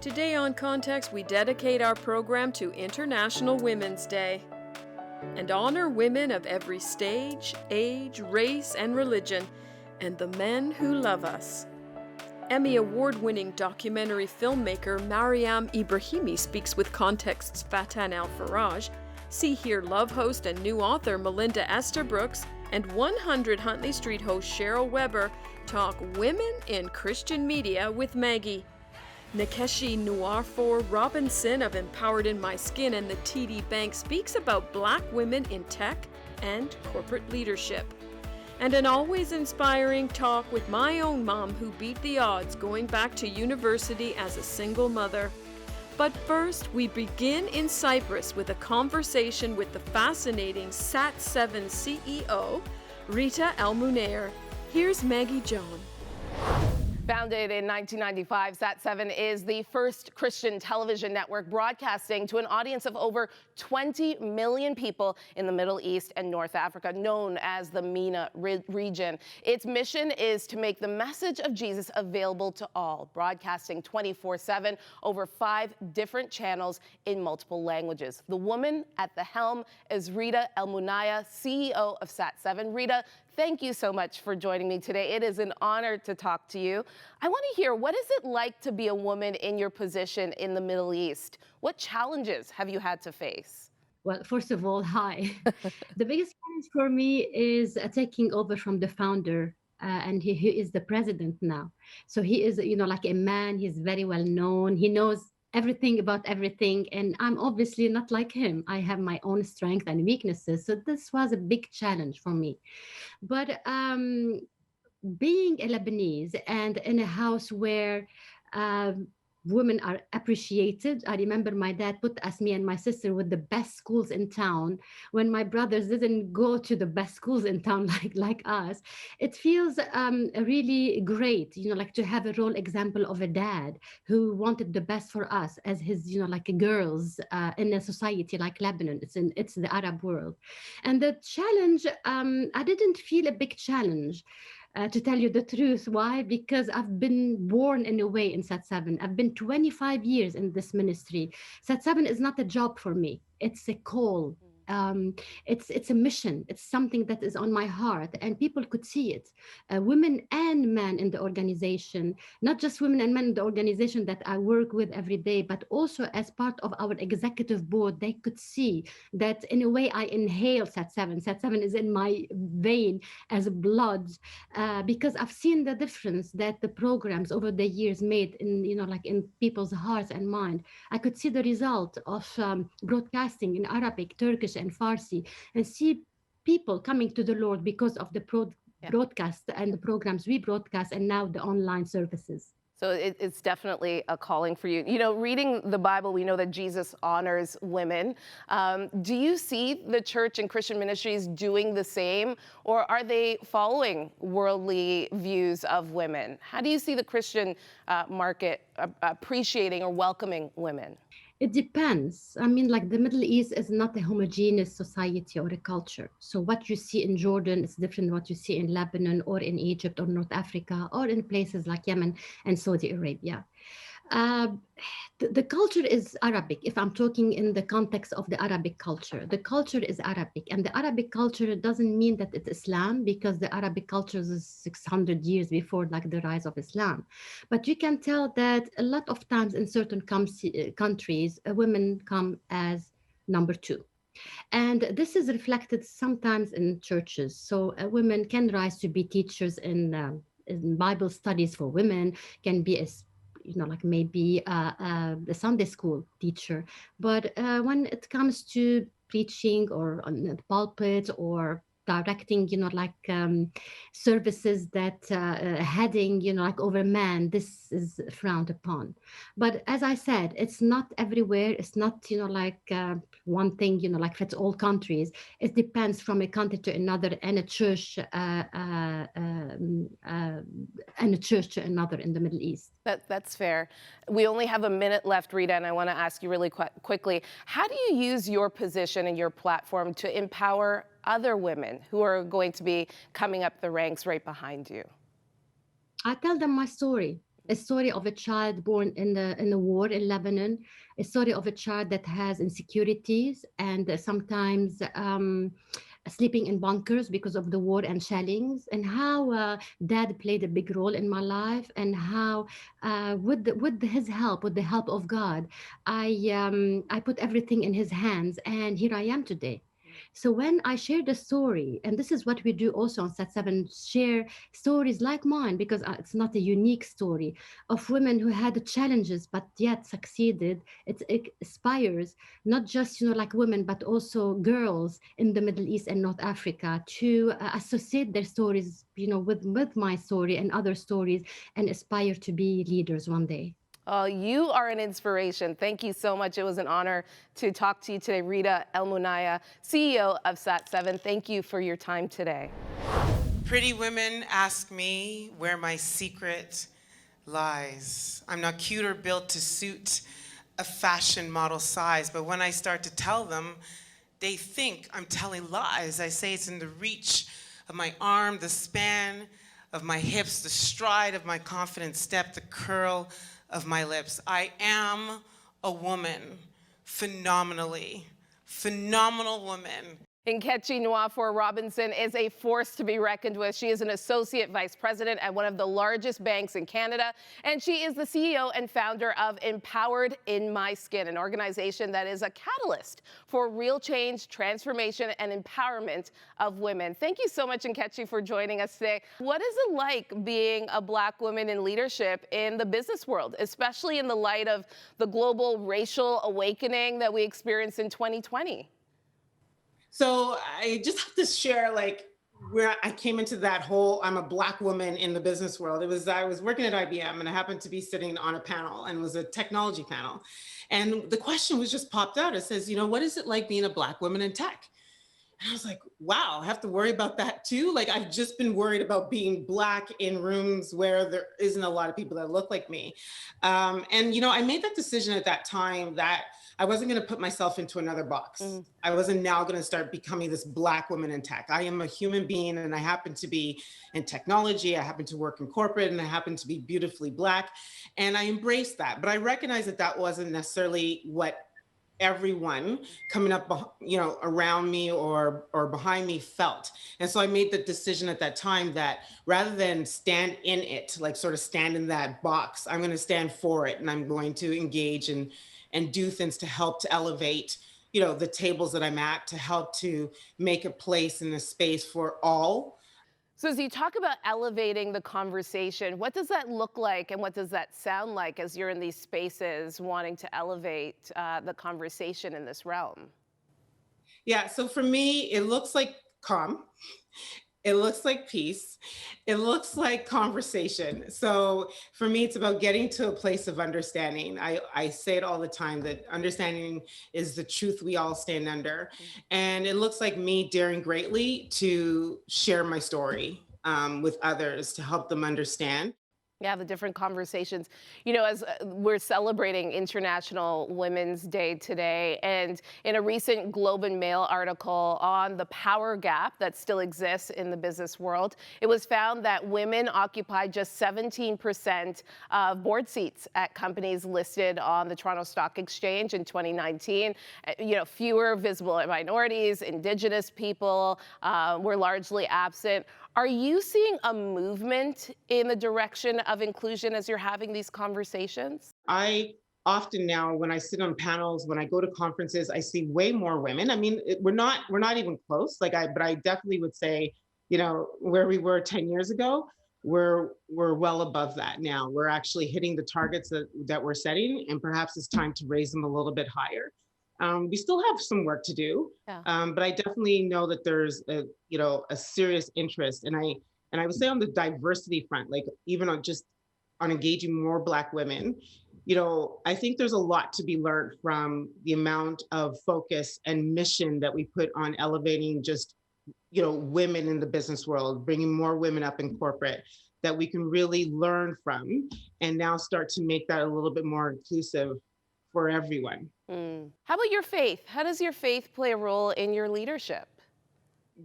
Today on Context, we dedicate our program to International Women's Day and honor women of every stage, age, race, and religion, and the men who love us. Emmy Award-winning documentary filmmaker Maryam Ibrihimi speaks with Context's Fatan Al-Faraj, See Hear Love host and new author Melinda Estabrooks, and 100 Huntley Street host Cheryl Weber talk Women in Christian Media with Maggie. Nkechi Nouwafor-Robinson of Empowered in My Skin and the TD Bank speaks about Black women in tech and corporate leadership. And an always inspiring talk with my own mom who beat the odds going back to university as a single mother. But first, we begin in Cyprus with a conversation with the fascinating Sat7 CEO, Rita El Mounayer. Here's Maggie John. Founded in 1995, Sat7 is the first Christian television network broadcasting to an audience of over 20 million people in the Middle East and North Africa, known as the MENA region. Its mission is to make the message of Jesus available to all, broadcasting 24/7 over 5 different channels in multiple languages. The woman at the helm is Rita El Mounayer, CEO of Sat7. Rita, thank you so much for joining me today. It is an honor to talk to you. I want to hear, what is it like to be a woman in your position in the Middle East? What challenges have you had to face? Well, first of all, hi. The biggest challenge for me is taking over from the founder, and he is the president now. So he is, like a man. He's very well known. He knows everything about everything, and I'm obviously not like him. I have my own strengths and weaknesses. So this was a big challenge for me. But being a Lebanese and in a house where women are appreciated. I remember my dad put us, me and my sister, with the best schools in town when my brothers didn't go to the best schools in town like us. It feels really great, like to have a role example of a dad who wanted the best for us as his, like girls in a society like Lebanon. It's the Arab world. And the challenge, I didn't feel a big challenge. To tell you the truth. Why? Because I've been born in a way in Sat7. I've been 25 years in this ministry. Sat7 is not a job for me. It's a call. It's a mission. It's something that is on my heart, and people could see it. Women and men in the organization, not just women and men in the organization that I work with every day, but also as part of our executive board, they could see that in a way I inhale Sat7. Sat7 is in my vein as blood, because I've seen the difference that the programs over the years made in, like in people's hearts and mind. I could see the result of broadcasting in Arabic, Turkish, and Farsi, and see people coming to the Lord because of the broadcast and the programs we broadcast, and now the online services. So it's definitely a calling for you. Reading the Bible, we know that Jesus honors women. Do you see the church and Christian ministries doing the same, or are they following worldly views of women? How do you see the Christian market appreciating or welcoming women? It depends. I mean, like the Middle East is not a homogeneous society or a culture. So what you see in Jordan is different what you see in Lebanon or in Egypt or North Africa or in places like Yemen and Saudi Arabia. The culture is Arabic. If I'm talking in the context of the Arabic culture, the culture is Arabic, and the Arabic culture doesn't mean that it's Islam, because the Arabic culture is 600 years before like the rise of Islam. But you can tell that a lot of times in certain countries, women come as number 2. And this is reflected sometimes in churches. So women can rise to be teachers in Bible studies for women, can be a like maybe the Sunday school teacher. But when it comes to preaching or on the pulpit or directing, services that heading, like over man, this is frowned upon. But as I said, it's not everywhere. It's not, one thing, like fits all countries. It depends from a country to another, and a church to another in the Middle East. That's fair. We only have a minute left, Rita, and I want to ask you really quickly, how do you use your position and your platform to empower other women who are going to be coming up the ranks right behind you? I tell them my story. a story of a child born in the war in Lebanon, a story of a child that has insecurities and sometimes sleeping in bunkers because of the war and shellings, and how dad played a big role in my life, and how with his help, with the help of God, I put everything in his hands, and here I am today. So when I share the story, and this is what we do also on Sat7, share stories like mine, because it's not a unique story of women who had challenges but yet succeeded. It inspires not just like women, but also girls in the Middle East and North Africa to associate their stories, with my story and other stories, and aspire to be leaders one day. Oh, you are an inspiration. Thank you so much. It was an honor to talk to you today, Rita El Mounayer, CEO of Sat7. Thank you for your time today. Pretty women ask me where my secret lies. I'm not cute or built to suit a fashion model size, but when I start to tell them, they think I'm telling lies. I say it's in the reach of my arm, the span of my hips, the stride of my confident step, the curl of my lips. I am a woman, phenomenal woman. Nkechi Nouwafor-Robinson is a force to be reckoned with. She is an associate vice president at one of the largest banks in Canada, and she is the CEO and founder of Empowered in My Skin, an organization that is a catalyst for real change, transformation, and empowerment of women. Thank you so much, Nkechi, for joining us today. What is it like being a Black woman in leadership in the business world, especially in the light of the global racial awakening that we experienced in 2020? So I just have to share, where I came into that whole, I'm a Black woman in the business world. I was working at IBM, and I happened to be sitting on a panel, and it was a technology panel. And the question was just popped out. It says, what is it like being a Black woman in tech? And I was like, wow, I have to worry about that too. I've just been worried about being Black in rooms where there isn't a lot of people that look like me. I made that decision at that time that I wasn't going to put myself into another box. I wasn't now going to start becoming this Black woman in tech. I am a human being, and I happen to be in technology. I happen to work in corporate, and I happen to be beautifully Black. And I embraced that. But I recognized that that wasn't necessarily what everyone coming up, around me or behind me felt. And so I made the decision at that time that rather than stand in it, sort of stand in that box, I'm going to stand for it, and I'm going to engage and do things to help to elevate, the tables that I'm at, to help to make a place in the space for all. So as you talk about elevating the conversation, what does that look like, and what does that sound like as you're in these spaces wanting to elevate the conversation in this realm? Yeah, so for me, it looks like calm. It looks like peace. It looks like conversation. So for me, it's about getting to a place of understanding. I say it all the time that understanding is the truth we all stand under. And it looks like me daring greatly to share my story with others to help them understand. Yeah, the different conversations. As we're celebrating International Women's Day today, and in a recent Globe and Mail article on the power gap that still exists in the business world, it was found that women occupy just 17% of board seats at companies listed on the Toronto Stock Exchange in 2019. Fewer visible minorities, Indigenous people were largely absent. Are you seeing a movement in the direction of inclusion as you're having these conversations? I often now, when I sit on panels, when I go to conferences, I see way more women. I mean, we're not even close. But I definitely would say, where we were 10 years ago, we're well above that now. We're actually hitting the targets that we're setting, and perhaps it's time to raise them a little bit higher. We still have some work to do, Yeah. but I definitely know that there's a serious interest, and I would say on the diversity front, even on engaging more Black women, I think there's a lot to be learned from the amount of focus and mission that we put on elevating just women in the business world, bringing more women up in corporate, that we can really learn from, and now start to make that a little bit more inclusive for everyone. How about your faith? How does your faith play a role in your leadership?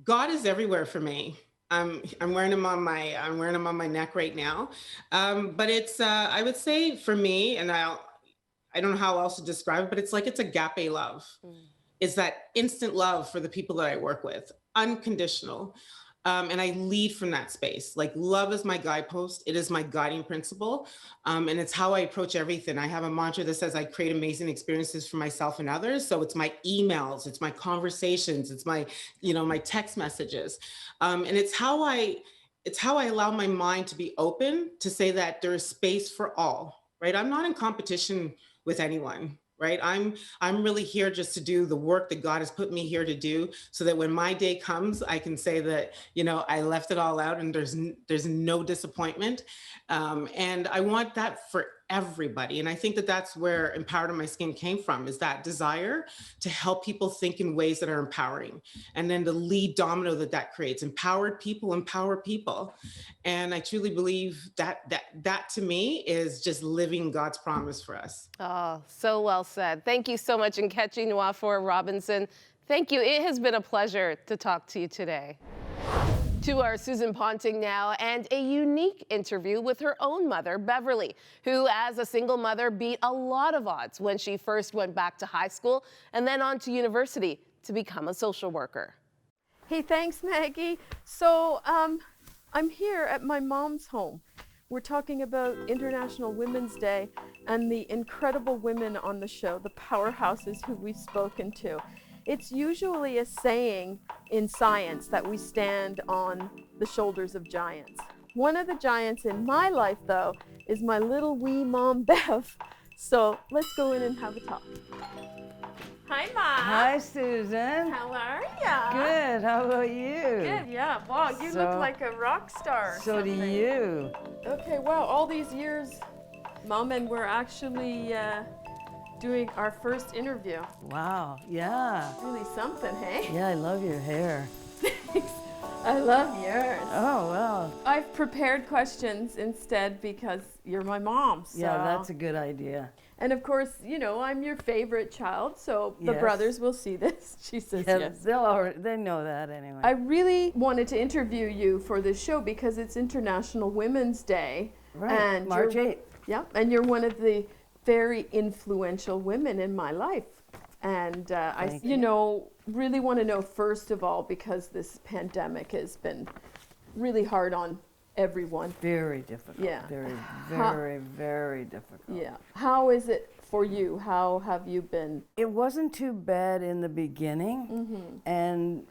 God is everywhere for me. I'm wearing them on my neck right now. But it's I would say for me, and I don't know how else to describe it, but it's like it's agape love. It's that instant love for the people that I work with, unconditional. And I lead from that space. Like love is my guidepost. It is my guiding principle. And it's how I approach everything. I have a mantra that says I create amazing experiences for myself and others. So it's my emails, it's my conversations, it's my, my text messages. And it's how I allow my mind to be open to say that there is space for all, right? I'm not in competition with anyone, right? I'm really here just to do the work that God has put me here to do, so that when my day comes, I can say that, I left it all out and there's no disappointment. And I want that for everybody. And I think that that's where Empowered in My Skin came from, is that desire to help people think in ways that are empowering. And then the lead domino that creates: empowered people empower people. And I truly believe that to me is just living God's promise for us. Oh, so well said. Thank you so much, Nkechi Nouwafor-Robinson. Thank you. It has been a pleasure to talk to you today. To our Susan Ponting now, and a unique interview with her own mother, Beverly, who as a single mother beat a lot of odds when she first went back to high school and then on to university to become a social worker. Hey, thanks, Maggie. So, I'm here at my mom's home. We're talking about International Women's Day and the incredible women on the show, the powerhouses who we've spoken to. It's usually a saying in science that we stand on the shoulders of giants. One of the giants in my life, though, is my little wee mom, Bev. So let's go in and have a talk. Hi, Mom. Hi, Susan. How are ya? Good. How about you? Good, yeah. Wow, you look like a rock star. So do you. Okay, wow, all these years, Mom, and we're actually doing our first interview. Wow. Yeah. Really something, hey? Yeah, I love your hair. Thanks. I love yours. Oh, well. I've prepared questions instead because you're my mom. So. Yeah, that's a good idea. And of course, I'm your favorite child, so the Yes. brothers will see this. She says yes. They know that anyway. I really wanted to interview you for this show because it's International Women's Day. Right, And March 8th. Yeah, and you're one of the very influential women in my life. And I really want to know, first of all, because this pandemic has been really hard on everyone. Very difficult. Yeah. Very difficult. Yeah. How is it for you? How have you been? It wasn't too bad in the beginning. Mm-hmm. And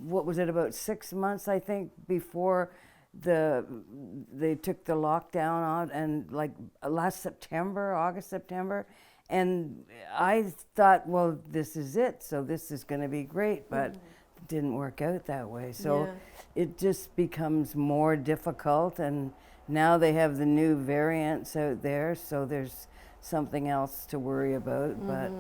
what was it, about 6 months, I think, before they took the lockdown out, and like last September, August, September. And I thought, well, this is it, so this is going to be great, but it didn't work out that way. So it just becomes more difficult, and now they have the new variants out there, so there's something else to worry about. But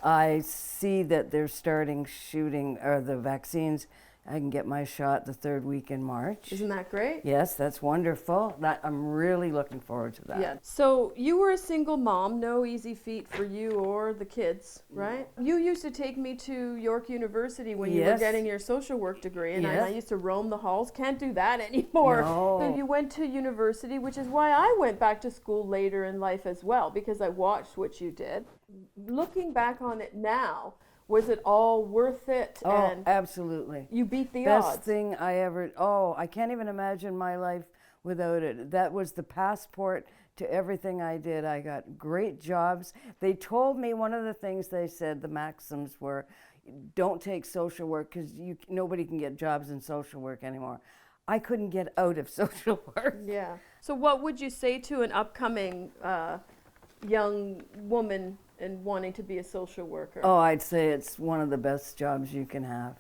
I see that they're starting shooting, or the vaccines. I can get my shot the 3rd week in March. Isn't that great? Yes, that's wonderful. I'm really looking forward to that. Yeah. So you were a single mom, no easy feat for you or the kids, right? You used to take me to York University when you were Yes. getting your social work degree, and Yes. I used to roam the halls. Can't do that anymore. No. So you went to university, which is why I went back to school later in life as well, because I watched what you did. Looking back on it now, was it all worth it? Oh, And absolutely. you beat the Best odds. thing I ever, I can't even imagine my life without it. That was the passport to everything I did. I got great jobs. They told me, one of the things they said, the maxims were, don't take social work because nobody can get jobs in social work anymore. I couldn't get out of social work. Yeah. So what would you say to an upcoming young woman and wanting to be a social worker? Oh, I'd say it's one of the best jobs you can have.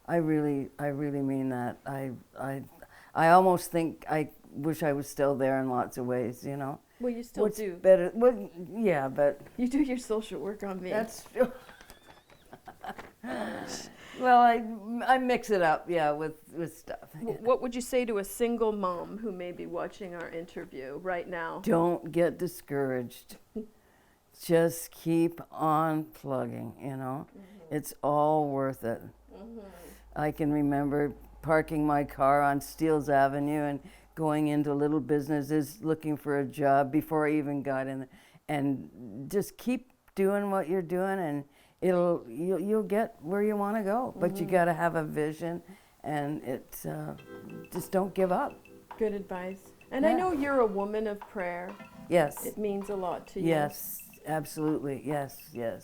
I really mean that. I almost think I wish I was still there in lots of ways, Well, you still What's do. better? Well, yeah, but You do your social work on me. that's true. Well, I mix it up, with stuff. What would you say to a single mom who may be watching our interview right now? Don't get discouraged. Just keep on plugging, It's all worth it. I can remember parking my car on Steeles Avenue and going into little businesses looking for a job before I even got in, and just keep doing what you're doing, and you'll get where you want to go. But you got to have a vision, and it's just don't give up. Good advice. And I know you're a woman of prayer. Yes. It means a lot to you. Yes, absolutely. Yes, yes.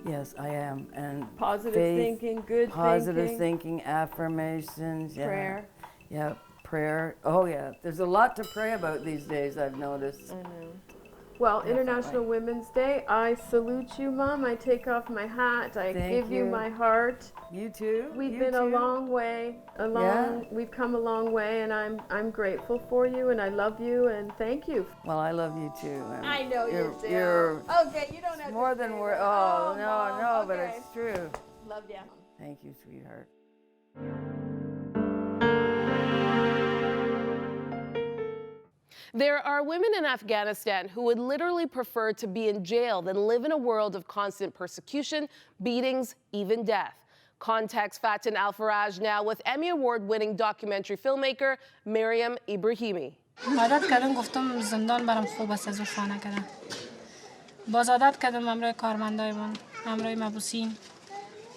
Yes, I am. And Positive faith, thinking, good positive thinking, affirmations. Yeah. prayer. Yeah, prayer. Oh, yeah. There's a lot to pray about these days, I've noticed. I know. Well, International Women's Day, I salute you, Mom. I take off my hat. I give you my heart. You too. We've been a long way. We've come a long way, and I'm grateful for you, and I love you, and thank you. Well, I love you too. I know you do. You're okay, you don't have more to than say word. that. Oh, no, Mom, no, okay. but it's true. Love ya. Thank you, sweetheart. There are women in Afghanistan who would literally prefer to be in jail than live in a world of constant persecution, beatings, even death. Context Fatin Al-Faraj now with Emmy Award-winning documentary filmmaker Maryam Ibrihimi. عادت کردم گفتم زندان برام خوب است از خانه کردم. باز عادت کردم امروی کارمندایمون، امروی مبوسین.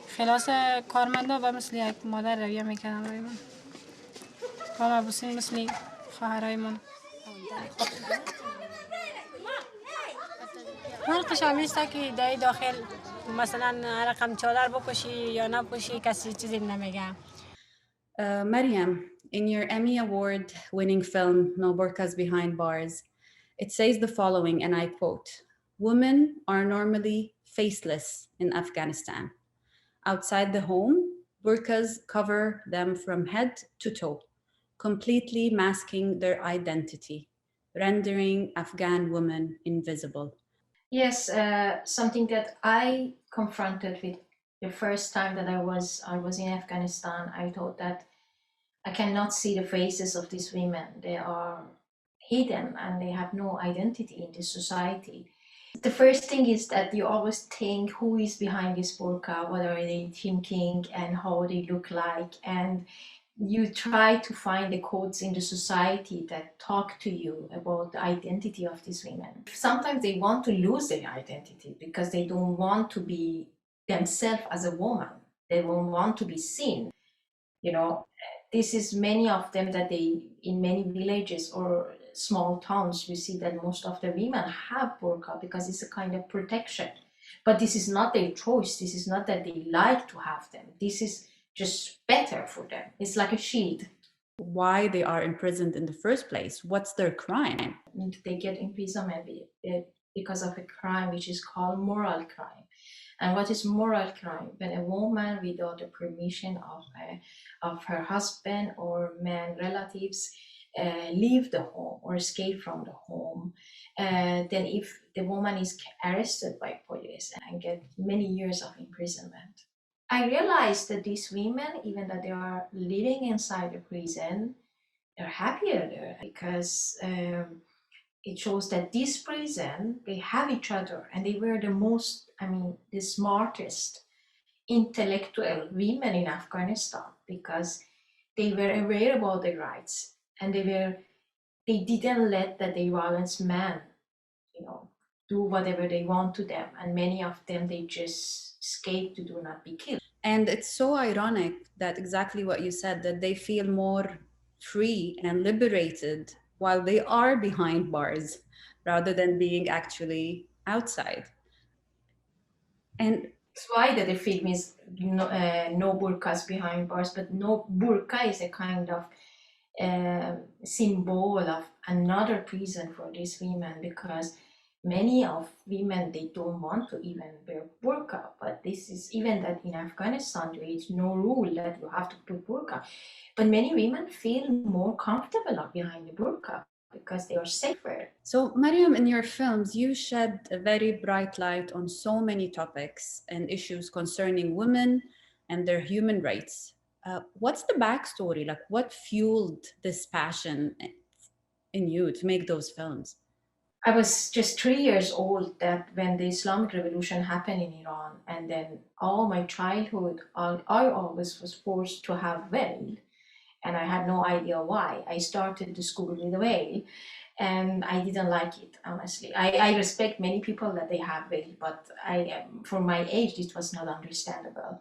خلاص کارمندا و مثل یک مادر رویه میکنم روی من. و مبوسین مثل خواهرایمون. فرقش هم نیست که در داخل مثلا رقم چادر بکشی یا نبکشی کسی چیزی نمیگه. Maryam, in your Emmy Award-winning film, No Burqas Behind Bars, it says the following, and I quote, "Women are normally faceless in Afghanistan. Outside the home, burqas cover them from head to toe, completely masking their identity, rendering Afghan women invisible." Yes, something that I confronted with the first time that I was in Afghanistan. I thought that I cannot see the faces of these women. They are hidden and they have no identity in this society. The first thing is that you always think who is behind this burqa, what are they thinking and how they look like, and you try to find the codes in the society that talk to you about the identity of these women. Sometimes they want to lose their identity because they don't want to be themselves as a woman. They don't want to be seen. You know, this is many of them that they, in many villages or small towns, we see that most of the women have burqa because it's a kind of protection. But this is not their choice. This is not that they like to have them. This is just better for them. It's like a shield. Why they are imprisoned in the first place? What's their crime? They get imprisonment because of a crime which is called moral crime. And what is moral crime? When a woman, without the permission of her husband or man relatives, leave the home or escape from the home, then if the woman is arrested by police and get many years of imprisonment. I realized that these women, even that they are living inside the prison, they're happier there because it shows that this prison, they have each other and they were the smartest intellectual women in Afghanistan because they were aware about their rights and they didn't let that they violence men, do whatever they want to them. And many of them, they just escape to do not be killed. And it's so ironic that exactly what you said, that they feel more free and liberated while they are behind bars rather than being actually outside. And that's why that the film is no burqas behind bars, but no burqa is a kind of symbol of another prison for these women because many of women, they don't want to even wear burqa, but this is even that in Afghanistan there is no rule that you have to put burqa, but many women feel more comfortable behind the burqa because they are safer. So Maryam, in your films, you shed a very bright light on so many topics and issues concerning women and their human rights. What's the backstory? Like, what fueled this passion in you to make those films? I was just 3 years old that when the Islamic Revolution happened in Iran, and then all my childhood, I always was forced to have veil, and I had no idea why. I started the school with a veil, and I didn't like it, honestly. I respect many people that they have veil, but for my age, this was not understandable.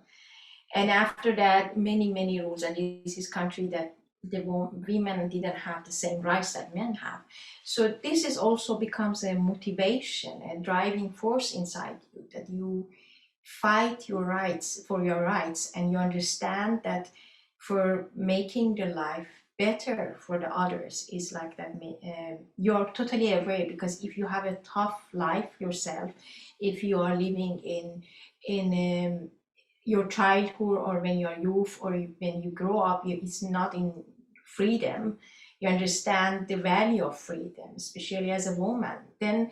And after that, many rules, and this is country that the women didn't have the same rights that men have. So this is also becomes a motivation, a driving force inside you, that you fight your rights for your rights, and you understand that for making the life better for the others is like that. You're totally aware, because if you have a tough life yourself, if you are living in your childhood, or when you're youth, or when you grow up, it's not in freedom, you understand the value of freedom, especially as a woman, then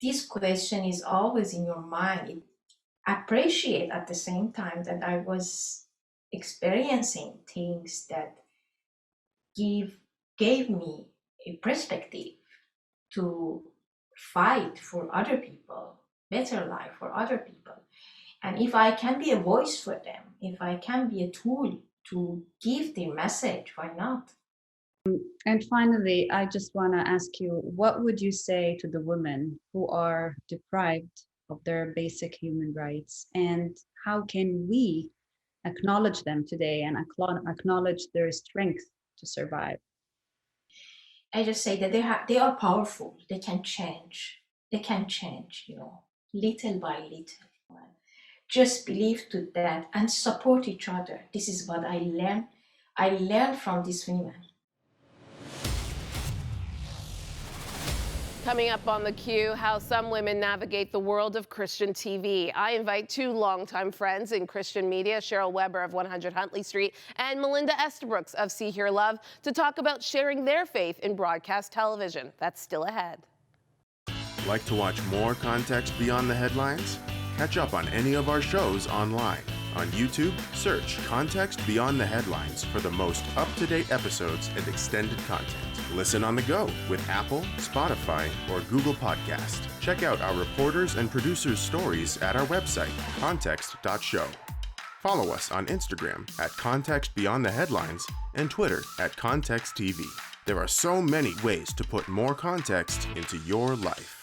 this question is always in your mind. It appreciate at the same time that I was experiencing things that gave me a perspective to fight for other people, better life for other people. And if I can be a voice for them, if I can be a tool to give their message, why not? And finally, I just want to ask you, what would you say to the women who are deprived of their basic human rights? And how can we acknowledge them today and acknowledge their strength to survive? I just say that they are powerful. They can change. They can change, little by little. Just believe to that and support each other. This is what I learned. I learned from these women. Coming up on theCUBE, how some women navigate the world of Christian TV. I invite two longtime friends in Christian media, Cheryl Weber of 100 Huntley Street and Melinda Estabrooks of See Hear Love, to talk about sharing their faith in broadcast television. That's still ahead. Like to watch more context beyond the headlines? Catch up on any of our shows online. On YouTube, search Context Beyond the Headlines for the most up-to-date episodes and extended content. Listen on the go with Apple, Spotify, or Google Podcast. Check out our reporters and producers' stories at our website, context.show. Follow us on Instagram at Context Beyond the Headlines and Twitter at Context TV. There are so many ways to put more context into your life.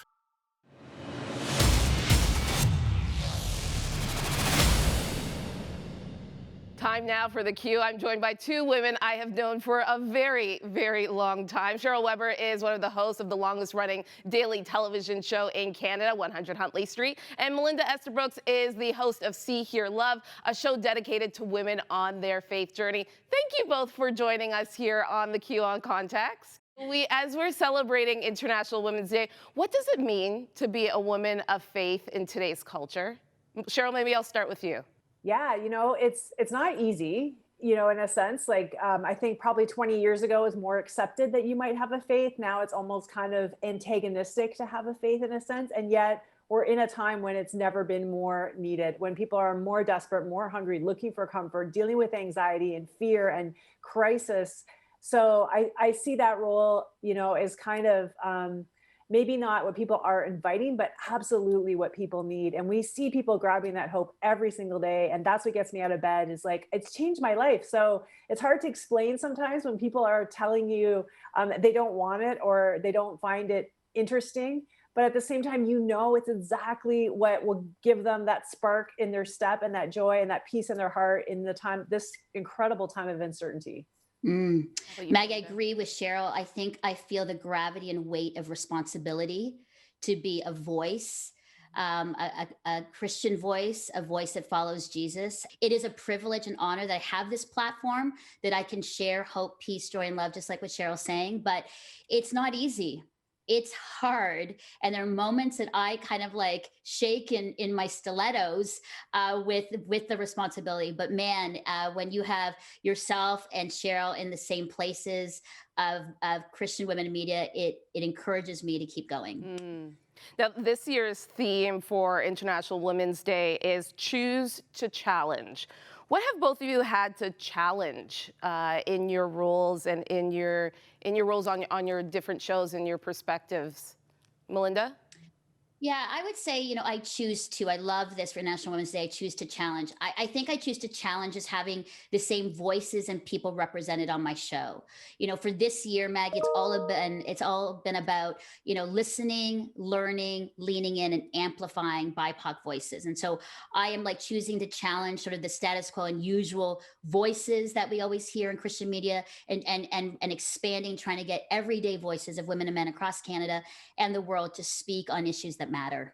Time now for theCUBE. I'm joined by two women I have known for a very, very long time. Cheryl Weber is one of the hosts of the longest running daily television show in Canada, 100 Huntley Street. And Melinda Estabrooks is the host of See Hear Love, a show dedicated to women on their faith journey. Thank you both for joining us here on theCUBE on Context. As we're celebrating International Women's Day, what does it mean to be a woman of faith in today's culture? Cheryl, maybe I'll start with you. Yeah, it's not easy, in a sense. Like, I think probably 20 years ago it was more accepted that you might have a faith. Now it's almost kind of antagonistic to have a faith in a sense. And yet we're in a time when it's never been more needed, when people are more desperate, more hungry, looking for comfort, dealing with anxiety and fear and crisis. So I see that role, as kind of, maybe not what people are inviting, but absolutely what people need. And we see people grabbing that hope every single day. And that's what gets me out of bed, is like, it's changed my life. So it's hard to explain sometimes when people are telling you they don't want it or they don't find it interesting. But at the same time, it's exactly what will give them that spark in their step and that joy and that peace in their heart in this incredible time of uncertainty. Meg, I agree with Cheryl. I feel the gravity and weight of responsibility to be a voice, a Christian voice, a voice that follows Jesus. It is a privilege and honor that I have this platform, that I can share hope, peace, joy, and love, just like what Cheryl's saying, but it's not easy. It's hard. And there are moments that I kind of like shake in my stilettos with the responsibility. But man, when you have yourself and Cheryl in the same places of Christian women in media, it encourages me to keep going. Now, this year's theme for International Women's Day is Choose to Challenge. What have both of you had to challenge in your roles and in your roles on your different shows and your perspectives? Melinda? Yeah, I would say, I love this for National Women's Day. I choose to challenge. I think I choose to challenge as having the same voices and people represented on my show. For this year, Maggie, it's all been about, listening, learning, leaning in, and amplifying BIPOC voices. And so I am like choosing to challenge sort of the status quo and usual voices that we always hear in Christian media, and expanding, trying to get everyday voices of women and men across Canada and the world to speak on issues that matter.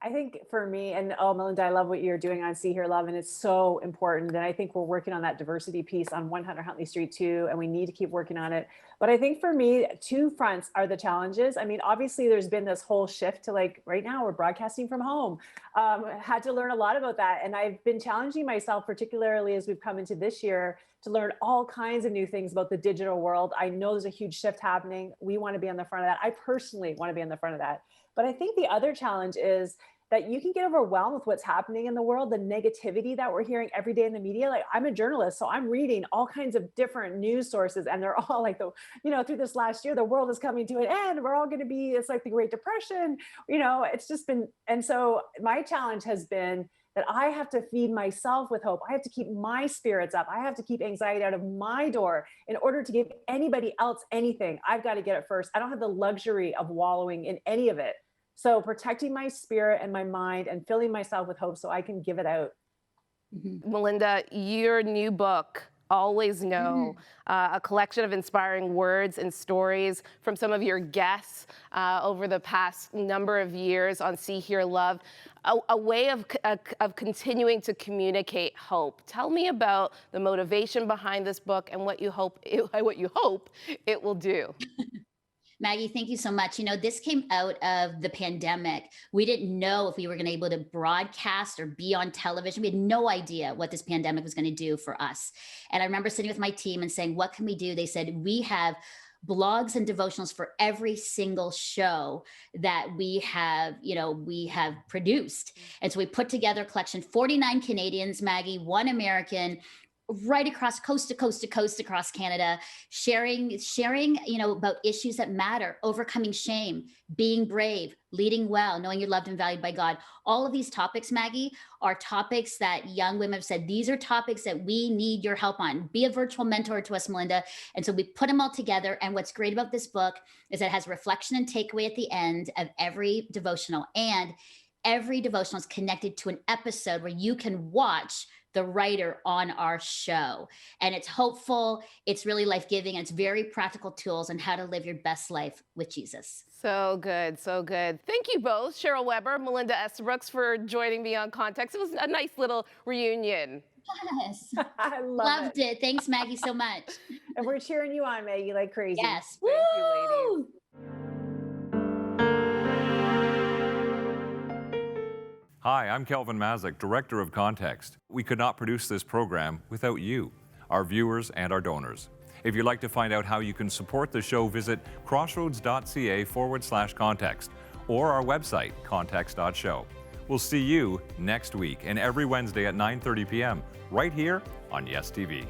I think for me, and Melinda, I love what you're doing on See Hear Love, and it's so important. And I think we're working on that diversity piece on 100 Huntley Street too, and we need to keep working on it. But I think for me, two fronts are the challenges. I mean, obviously there's been this whole shift to like right now we're broadcasting from home. Had to learn a lot about that. And I've been challenging myself, particularly as we've come into this year, to learn all kinds of new things about the digital world. I know there's a huge shift happening. We want to be on the front of that. I personally want to be on the front of that. But I think the other challenge is that you can get overwhelmed with what's happening in the world, the negativity that we're hearing every day in the media. Like I'm a journalist, so I'm reading all kinds of different news sources, and they're all like, through this last year, the world is coming to an end. We're all going to be, it's like the Great Depression, it's just been. And so my challenge has been that I have to feed myself with hope. I have to keep my spirits up. I have to keep anxiety out of my door in order to give anybody else anything. I've got to get it first. I don't have the luxury of wallowing in any of it. So protecting my spirit and my mind and filling myself with hope so I can give it out. Mm-hmm. Melinda, your new book, Always Know, a collection of inspiring words and stories from some of your guests over the past number of years on See Hear Love, a way of continuing to communicate hope. Tell me about the motivation behind this book and what you hope it will do. Maggie, thank you so much. This came out of the pandemic. We didn't know if we were going to be able to broadcast or be on television. We had no idea what this pandemic was going to do for us. And I remember sitting with my team and saying, what can we do? They said, we have blogs and devotionals for every single show that we have produced. And so we put together a collection, 49 Canadians, Maggie, 1 American, right across coast to coast to coast across Canada, sharing, about issues that matter, overcoming shame, being brave, leading well, knowing you're loved and valued by God. All of these topics, Maggie, are topics that young women have said, these are topics that we need your help on. Be a virtual mentor to us, Melinda. And so we put them all together. And what's great about this book is that it has reflection and takeaway at the end of every devotional. And every devotional is connected to an episode where you can watch the writer on our show. And it's hopeful, it's really life-giving, and it's very practical tools on how to live your best life with Jesus. So good, so good. Thank you both, Cheryl Weber, Melinda Estabrooks, for joining me on Context. It was a nice little reunion. Yes. I loved it. Thanks, Maggie, so much. And we're cheering you on, Maggie, like crazy. Yes. Thank you, ladies. Hi, I'm Kelvin Mazik, Director of Context. We could not produce this program without you, our viewers and our donors. If you'd like to find out how you can support the show, visit crossroads.ca/context or our website, context.show. We'll see you next week and every Wednesday at 9:30 p.m. right here on Yes TV.